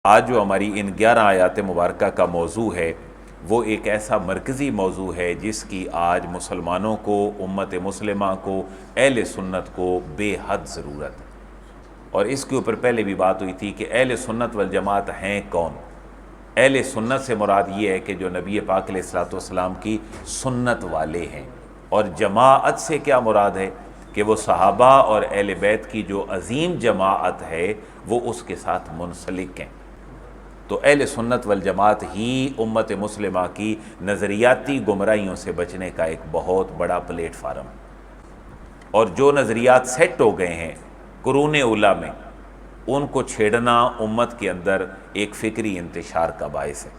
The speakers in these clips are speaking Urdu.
آج جو ہماری ان 11 آیات مبارکہ کا موضوع ہے وہ ایک ایسا مرکزی موضوع ہے جس کی آج مسلمانوں کو، امت مسلمہ کو، اہل سنت کو بے حد ضرورت ہے۔ اور اس کے اوپر پہلے بھی بات ہوئی تھی کہ اہل سنت والجماعت ہیں کون۔ اہل سنت سے مراد یہ ہے کہ جو نبی پاک علیہ الصلوۃ والسلام کی سنت والے ہیں، اور جماعت سے کیا مراد ہے کہ وہ صحابہ اور اہل بیت کی جو عظیم جماعت ہے وہ اس کے ساتھ منسلک ہیں۔ تو اہل سنت والجماعت ہی امت مسلمہ کی نظریاتی گمراہیوں سے بچنے کا ایک بہت بڑا پلیٹ فارم ہے، اور جو نظریات سیٹ ہو گئے ہیں قرون اولیٰ میں ان کو چھیڑنا امت کے اندر ایک فکری انتشار کا باعث ہے۔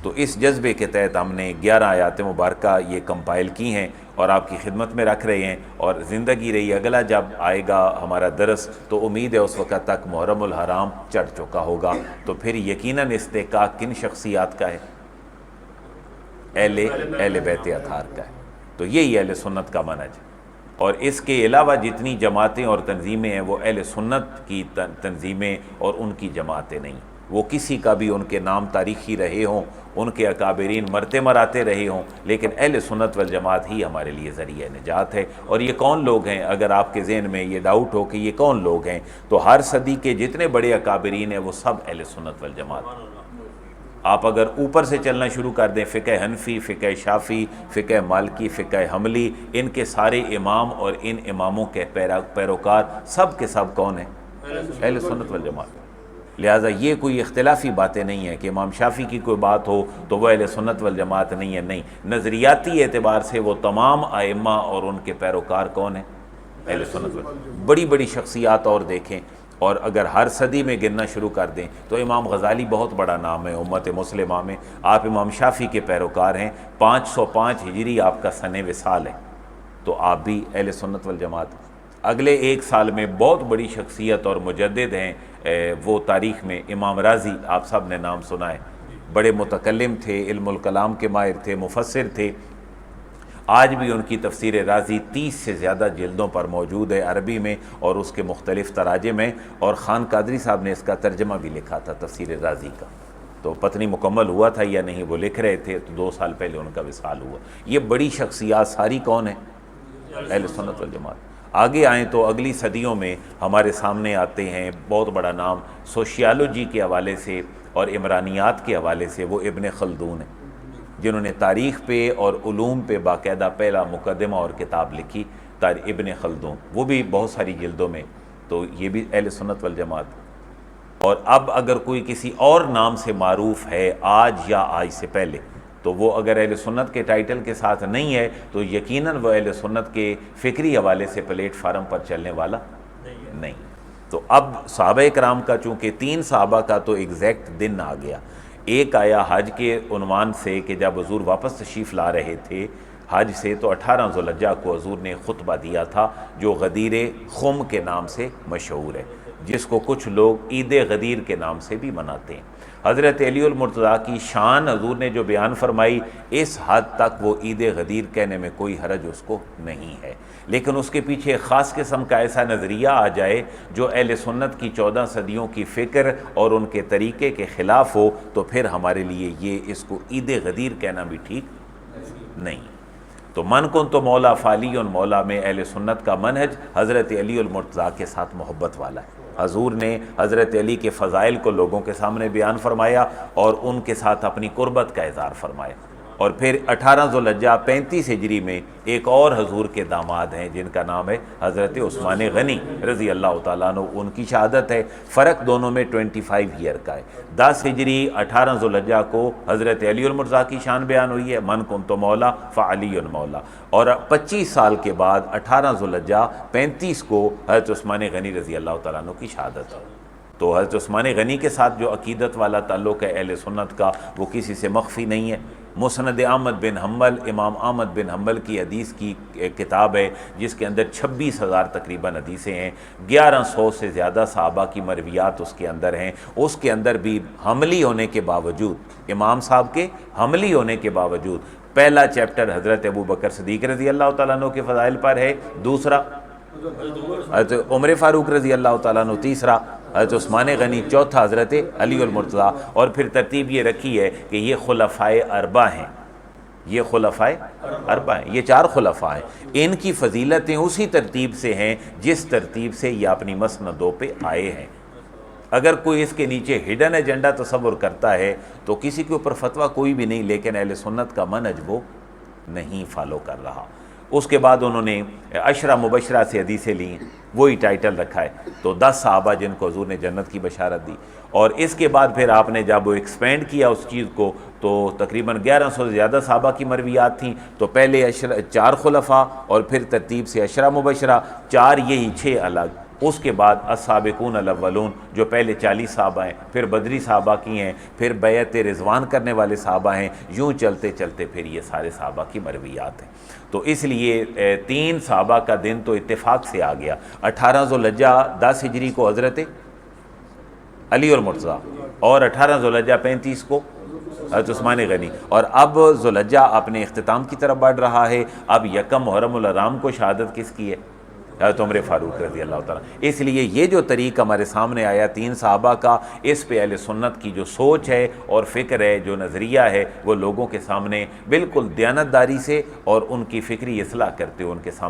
تو اس جذبے کے تحت ہم نے 11 آیات مبارکہ یہ کمپائل کی ہیں اور آپ کی خدمت میں رکھ رہے ہیں، اور زندگی رہی اگلا جب آئے گا ہمارا درس تو امید ہے اس وقت تک محرم الحرام چڑھ چکا ہوگا، تو پھر یقیناً استحقاق کن شخصیات کا ہے؟ اہل بیت اطہار کا ہے۔ تو یہی اہل سنت کا منہج ہے، اور اس کے علاوہ جتنی جماعتیں اور تنظیمیں ہیں وہ اہل سنت کی تنظیمیں اور ان کی جماعتیں نہیں۔ وہ کسی کا بھی ان کے نام تاریخی رہے ہوں، ان کے اکابرین مرتے مراتے رہے ہوں، لیکن اہل سنت والجماعت ہی ہمارے لیے ذریعہ نجات ہے۔ اور یہ کون لوگ ہیں؟ اگر آپ کے ذہن میں یہ ڈاؤٹ ہو کہ یہ کون لوگ ہیں، تو ہر صدی کے جتنے بڑے اکابرین ہیں وہ سب اہل سنت والجماعت ہیں۔ آپ اگر اوپر سے چلنا شروع کر دیں، فقہ حنفی، فقہ شافعی، فقہ مالکی، فقہ حنبلی، ان کے سارے امام اور ان اماموں کے پیروکار سب کے سب کون ہیں؟ اہل سنت والجماعت۔ لہٰذا یہ کوئی اختلافی باتیں نہیں ہیں کہ امام شافعی کی کوئی بات ہو تو وہ اہل سنت والجماعت نہیں ہے، نہیں، نظریاتی اعتبار سے وہ تمام ائمہ اور ان کے پیروکار کون ہیں؟ اہل سنت والجماعت۔ بڑی بڑی شخصیات اور دیکھیں، اور اگر ہر صدی میں گننا شروع کر دیں تو امام غزالی بہت بڑا نام ہے امت مسلمہ میں، آپ امام شافعی کے پیروکار ہیں، 505 ہجری آپ کا سن وصال ہے، تو آپ بھی اہل سنت والجماعت۔ اگلے ایک سال میں بہت بڑی شخصیت اور مجدد ہیں وہ تاریخ میں امام رازی، آپ سب نے نام سنا ہے، بڑے متکلم تھے، علم الکلام کے ماہر تھے، مفسر تھے۔ آج بھی ان کی تفسیر رازی 30 سے زیادہ جلدوں پر موجود ہے عربی میں، اور اس کے مختلف تراجم ہیں، اور خان قادری صاحب نے اس کا ترجمہ بھی لکھا تھا تفسیر رازی کا، تو پتہ نہیں مکمل ہوا تھا یا نہیں، وہ لکھ رہے تھے تو 2 سال پہلے ان کا وصال ہوا۔ یہ بڑی شخصیات ساری کون ہیں؟ اہل سنت والجماعت۔ آگے آئیں تو اگلی صدیوں میں ہمارے سامنے آتے ہیں بہت بڑا نام سوشیالوجی کے حوالے سے اور عمرانیات کے حوالے سے، وہ ابن خلدون ہیں، جنہوں نے تاریخ پہ اور علوم پہ باقاعدہ پہلا مقدمہ اور کتاب لکھی، ابن خلدون، وہ بھی بہت ساری جلدوں میں، تو یہ بھی اہل سنت والجماعت۔ اور اب اگر کوئی کسی اور نام سے معروف ہے آج یا آج سے پہلے، تو وہ اگر اہل سنت کے ٹائٹل کے ساتھ نہیں ہے تو یقیناً وہ اہل سنت کے فکری حوالے سے پلیٹ فارم پر چلنے والا نہیں۔ تو اب صحابہ کرام کا چونکہ 3 صحابہ کا تو ایگزیکٹ دن آ گیا، ایک آیا حج کے عنوان سے کہ جب حضور واپس تشریف لا رہے تھے حج سے، تو 18 ذوالحجہ کو حضور نے خطبہ دیا تھا جو غدیر خم کے نام سے مشہور ہے، جس کو کچھ لوگ عید غدیر کے نام سے بھی مناتے ہیں۔ حضرت علی المرتضیٰ کی شان حضور نے جو بیان فرمائی، اس حد تک وہ عید غدیر کہنے میں کوئی حرج اس کو نہیں ہے، لیکن اس کے پیچھے خاص قسم کا ایسا نظریہ آ جائے جو اہل سنت کی 14 صدیوں کی فکر اور ان کے طریقے کے خلاف ہو، تو پھر ہمارے لیے یہ اس کو عید غدیر کہنا بھی ٹھیک نہیں۔ تو من کن تو مولا فعلی مولا میں اہل سنت کا منہج حضرت علی المرتضیٰ کے ساتھ محبت والا ہے۔ حضور نے حضرت علی کے فضائل کو لوگوں کے سامنے بیان فرمایا اور ان کے ساتھ اپنی قربت کا اظہار فرمایا، اور پھر 18 ذوالحجہ 35 ہجری میں ایک اور حضور کے داماد ہیں جن کا نام ہے حضرت عثمان غنی رضی اللہ تعالیٰ عنہ، ان کی شہادت ہے، فرق دونوں میں 25 ایئر کا ہے۔ 10 ہجری 18 ذوالحجہ کو حضرت علی المرتضیٰ کی شان بیان ہوئی ہے، من کنت مولا فعلی مولا، اور 25 سال کے بعد 18 ذوالحجہ 35 کو حضرت عثمان غنی رضی اللہ تعالیٰ عنہ کی شہادت ہے۔ تو حضرت عثمان غنی کے ساتھ جو عقیدت والا تعلق ہے اہل سنت کا وہ کسی سے مخفی نہیں ہے۔ مسند احمد بن حنبل، امام احمد بن حنبل کی حدیث کی کتاب ہے جس کے اندر 26,000 تقریباً حدیثیں ہیں، 1100 سے زیادہ صحابہ کی مرویات اس کے اندر ہیں۔ اس کے اندر بھی حملی ہونے کے باوجود، امام صاحب کے حملی ہونے کے باوجود، پہلا چیپٹر حضرت ابو بکر صدیق رضی اللہ تعالیٰ عنہ کے فضائل پر ہے، دوسرا حضرت عمر فاروق رضی اللہ تعالیٰ عنہ، تیسرا حضرت عثمان غنی، چوتھا حضرت علی المرتضیٰ، اور پھر ترتیب یہ رکھی ہے کہ یہ خلفائے اربع ہیں، یہ خلفائے اربع ہیں، یہ 4 خلفاء ہیں، ان کی فضیلتیں اسی ترتیب سے ہیں جس ترتیب سے یہ اپنی مسندوں پہ آئے ہیں۔ اگر کوئی اس کے نیچے ہڈن ایجنڈا تصور کرتا ہے تو کسی کے اوپر فتویٰ کوئی بھی نہیں، لیکن اہل سنت کا منہج وہ نہیں فالو کر رہا۔ اس کے بعد انہوں نے عشرہ مبشرہ سے حدیثیں لی ہیں، وہی ٹائٹل رکھا ہے، تو 10 صحابہ جن کو حضور نے جنت کی بشارت دی، اور اس کے بعد پھر آپ نے جب وہ ایکسپینڈ کیا اس چیز کو تو تقریباً 1100 سے زیادہ صحابہ کی مرویات تھیں، تو پہلے 4 خلفاء اور پھر ترتیب سے عشرہ مبشرہ، 4 یہی 6 الگ، اس کے بعد السابقون الاولون جو پہلے 40 صحابہ ہیں، پھر بدری صحابہ کی ہیں، پھر بیعت رضوان کرنے والے صحابہ ہیں، یوں چلتے چلتے پھر یہ سارے صحابہ کی مرویات ہیں۔ تو اس لیے 3 صحابہ کا دن تو اتفاق سے آ گیا، 18 ذوالحجہ 10 ہجری کو حضرت علی اور مرتضیٰ، اور 18 ذوالحجہ 35 کو حضرت عثمان غنی، اور اب ذوالحجہ اپنے اختتام کی طرف بڑھ رہا ہے۔ اب یکم محرم الحرام کو شہادت کس کی ہے؟ حضرت عمر فاروق رضی اللہ تعالیٰ۔ اس لیے یہ جو طریق ہمارے سامنے آیا 3 صحابہ کا، اس پہ اہل سنت کی جو سوچ ہے اور فکر ہے، جو نظریہ ہے، وہ لوگوں کے سامنے بالکل دیانتداری سے اور ان کی فکری اصلاح کرتے ہوئے ان کے سامنے